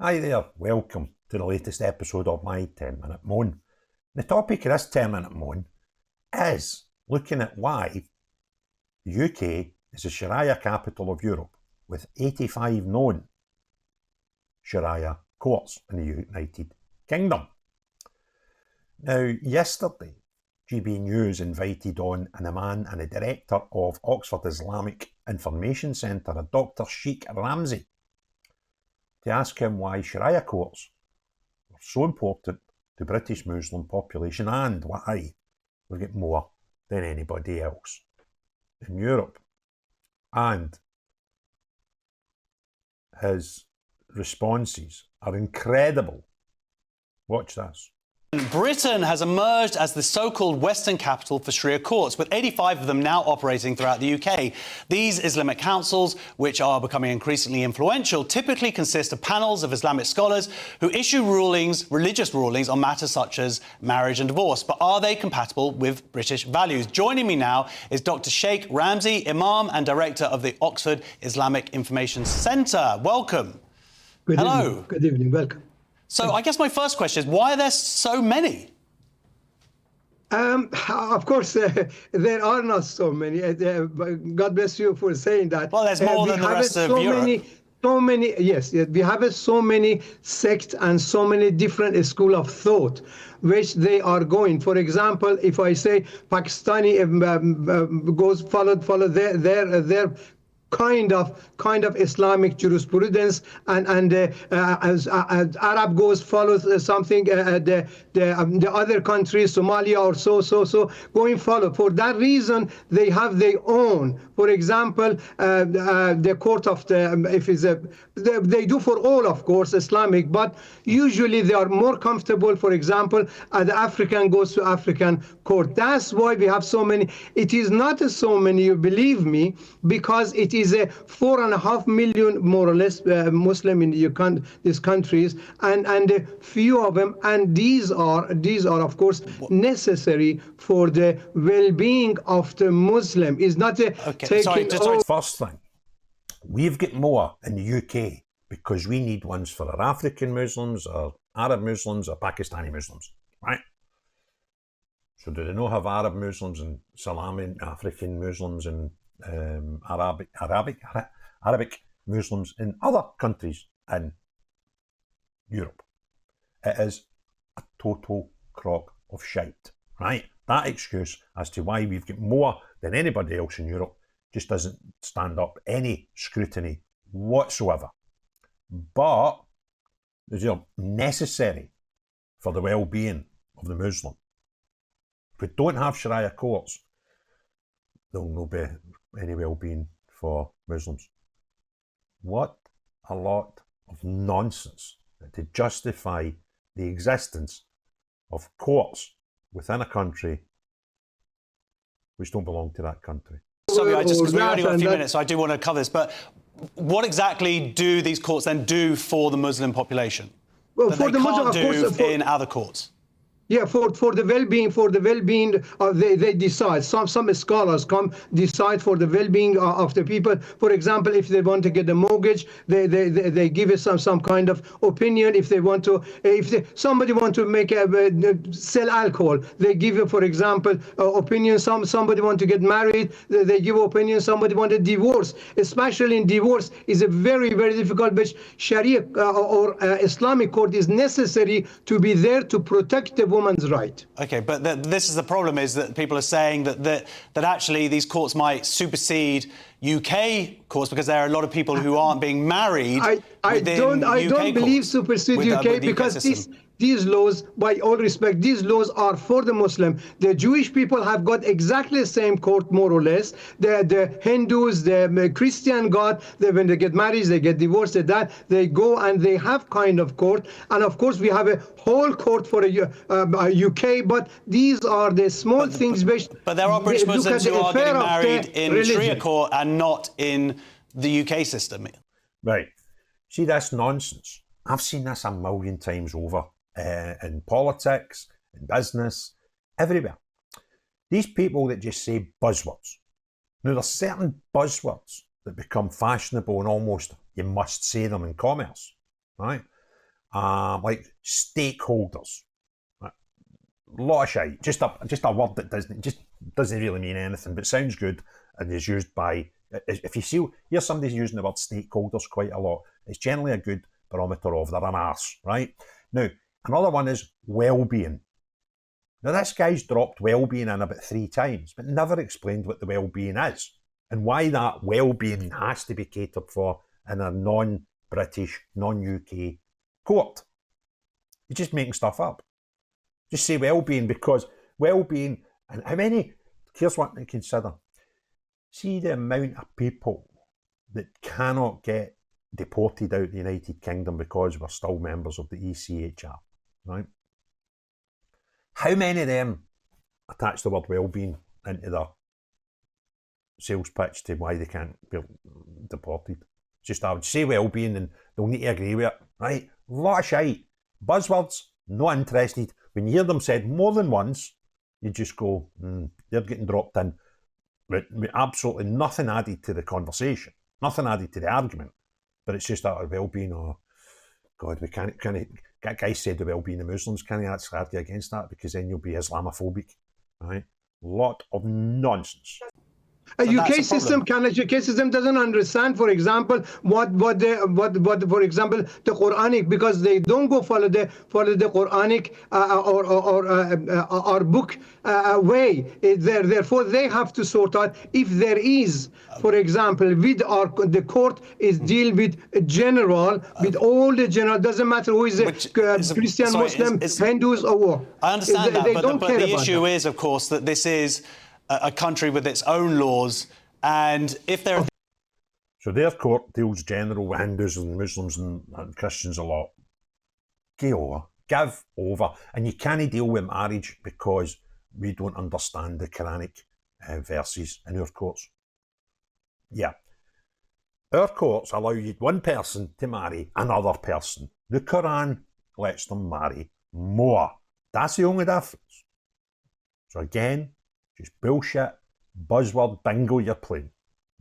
Hi there, welcome to the latest episode of my 10-minute moan. The topic of this 10-minute moan is looking at why the UK is the Sharia capital of Europe with 85 known Sharia courts in the United Kingdom. Now, yesterday, GB News invited on an Imam and a Director of Oxford Islamic Information Centre, Dr Sheik Ramzy, to ask him why Sharia courts are so important to British Muslim population and why we get more than anybody else in Europe. And his responses are incredible. Watch this. Britain has emerged as the so-called Western capital for Sharia courts, with 85 of them now operating throughout the UK. These Islamic councils, which are becoming increasingly influential, typically consist of panels of Islamic scholars who issue rulings, religious rulings, on matters such as marriage and divorce. But are they compatible with British values? Joining me now is Dr Sheik Ramzy, Imam and Director of the Oxford Islamic Information Centre. Welcome. Hello. Evening. Good evening. Welcome. So I guess my first question is, why are there so many? Of course, there are not so many. God bless you for saying that. Well, there's more than the rest of Europe. Yes, we have so many sects and so many different school of thought which they are going. For example, if I say Pakistani follow their kind of Islamic jurisprudence, and as Arab follows something the other countries, Somalia or so going follow. For that reason, they have their own. For example, the court of they do for all, of course, Islamic, but usually they are more comfortable. For example, the African goes to African court. That's why we have so many. It is not so many, you believe me, because it is a 4.5 million more or less Muslim in these countries, and a few of them, and these are of course necessary for the well-being of the Muslim. Is not a First thing, we've got more in the UK because we need ones for our African Muslims, or Arab Muslims, or Pakistani Muslims, right? So do they not have Arab Muslims and Salami African Muslims and Arabic Muslims in other countries in Europe? It is a total crock of shite, right? That excuse as to why we've got more than anybody else in Europe just doesn't stand up any scrutiny whatsoever. But they're necessary for the well-being of the Muslim. If we don't have Sharia courts, there'll no be any well-being for Muslims. What a lot of nonsense to justify the existence of courts within a country which don't belong to that country. Sorry, because we've only got a few minutes, so I do want to cover this, but what exactly do these courts then do for the Muslim population that for they the can't Muslim, do in other courts? Yeah, for the well-being, they decide. Some scholars decide for the well-being of the people. For example, if they want to get a mortgage, they give us some kind of opinion. If they want to, somebody want to make sell alcohol, they give, for example, opinion. Somebody want to get married, they give opinion. Somebody want a divorce. Especially in divorce is a very difficult. But Sharia or Islamic court is necessary to be there to protect the woman's right. Okay, but this is the problem, is that people are saying that actually these courts might supersede UK courts because there are a lot of people who aren't being married. I don't believe supersede UK because these laws, by all respect, these laws are for the Muslim. The Jewish people have got exactly the same court, more or less. The Hindus, the Christian God, when they get married, they get divorced, they go and they have kind of court. And of course, we have a whole court for a UK, but these are the small things which... But there are British Muslims who are getting married in Sharia court and not in the UK system. Right. See, that's nonsense. I've seen this a million times over. In politics, in business, everywhere. These people that just say buzzwords. Now, there's certain buzzwords that become fashionable and almost you must say them in commerce, right? like stakeholders. A lot of shite. Just a word that doesn't really mean anything, but sounds good and is used by. If you see, here's somebody's using the word stakeholders quite a lot. It's generally a good barometer of they're an arse, right? Now, another one is well-being. Now, this guy's dropped well-being in about 3 times, but never explained what the well-being is and why that well-being has to be catered for in a non-British, non-UK court. You're just making stuff up. Just say well-being, because well-being, and how many, here's what to consider. See the amount of people that cannot get deported out of the United Kingdom because we're still members of the ECHR, right? How many of them attach the word well-being into their sales pitch to why they can't be deported? Just I would say well-being and they'll need to agree with it, right? A lot of shite. Buzzwords, not interested. When you hear them said more than once, you just go, they're getting dropped in. With absolutely nothing added to the conversation, nothing added to the argument, but it's just out of well-being. Oh, God, we can't that guy said the well-being of Muslims, can I actually argue against that? Because then you'll be Islamophobic, right? Lot of nonsense. A UK system doesn't understand, for example, what for example the Quranic, because they don't go follow the Quranic or our book way. Therefore, they have to sort out if there is, for example, with the court is deal with general, with all the general. Doesn't matter who is Christian, Muslim, Hindus, or what. I understand that, but the issue is, of course, that this is a country with its own laws, and if there are... So their court deals general with Hindus and Muslims and Christians a lot. Give over. And you can't deal with marriage because we don't understand the Quranic verses in our courts. Yeah. Our courts allow you one person to marry another person. The Quran lets them marry more. That's the only difference. So again, just bullshit, buzzword bingo you're playing.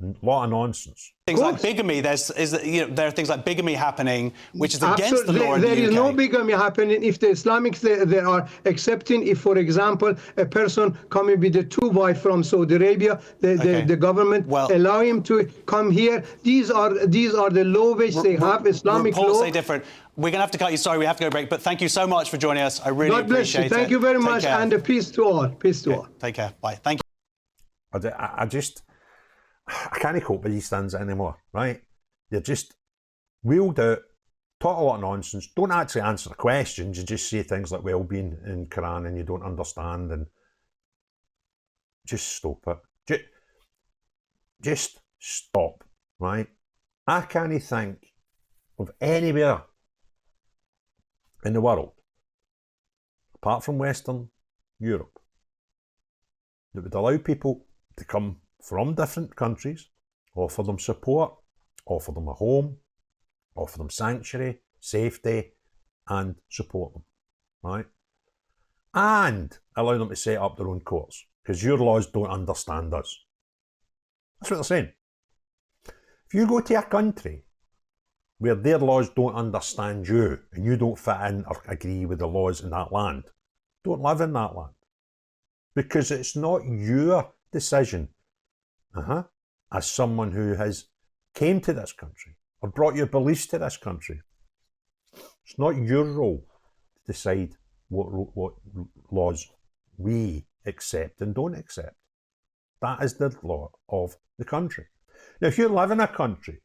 A lot of nonsense. Things like bigamy, there are things like bigamy happening, which is against the law in the UK. There is no bigamy happening if the Islamics they are accepting. If, for example, a person coming with a 2 wives from Saudi Arabia, the government allow him to come here. These are the law which they have, Islamic law. Say different. We're going to have to cut you. Sorry, we have to go break. But thank you so much for joining us. I really appreciate it. Thank you very much, and peace to all. Peace to all. Take care. Bye. Thank you. I can't cope with these things anymore, right? They're just wheeled out, talk a lot of nonsense, don't actually answer the questions, you just say things like well-being in Quran and you don't understand, and just stop it. Just stop, right? I can't think of anywhere in the world, apart from Western Europe, that would allow people to come from different countries, offer them support, offer them a home, offer them sanctuary, safety, and support them, right? And allow them to set up their own courts, because your laws don't understand us. That's what they're saying. If you go to a country where their laws don't understand you, and you don't fit in or agree with the laws in that land, don't live in that land. Because it's not your decision as someone who has came to this country or brought your beliefs to this country. It's not your role to decide what laws we accept and don't accept. That is the law of the country. Now, if you live in a country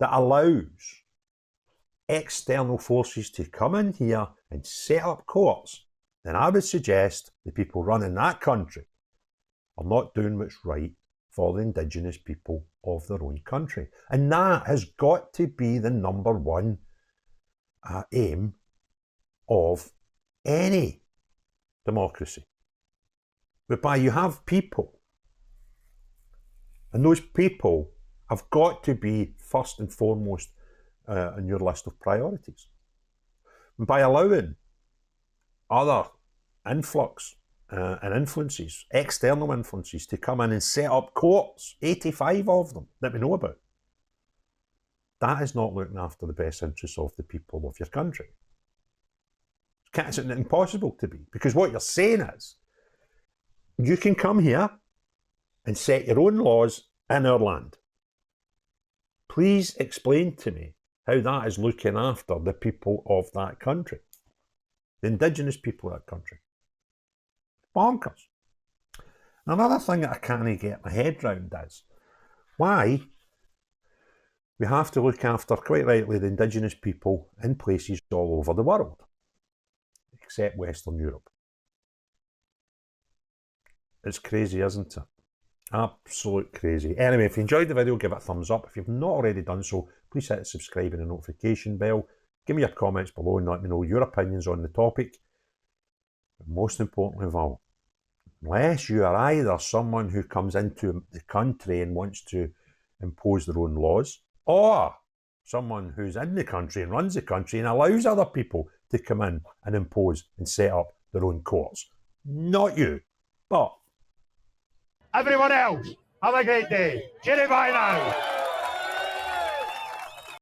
that allows external forces to come in here and set up courts, then I would suggest the people running that country are not doing what's right for the indigenous people of their own country. And that has got to be the number one aim of any democracy, whereby you have people, and those people have got to be first and foremost on your list of priorities. And by allowing other influx and influences, external influences, to come in and set up courts, 85 of them that we know about, That is not looking after the best interests of the people of your country. It's impossible to be, because what you're saying is, you can come here and set your own laws in our land. Please explain to me how that is looking after the people of that country, the indigenous people of that country. Bonkers. Another thing that I can't get my head round is why we have to look after, quite rightly, the indigenous people in places all over the world, except Western Europe. It's crazy, isn't it? Absolute crazy. Anyway, if you enjoyed the video, give it a thumbs up. If you've not already done so, please hit the subscribe and the notification bell. Give me your comments below and let me know your opinions on the topic. But most importantly of all, unless you are either someone who comes into the country and wants to impose their own laws, or someone who's in the country and runs the country and allows other people to come in and impose and set up their own courts. Not you, but everyone else. Have a great day. Cheerio, bye now.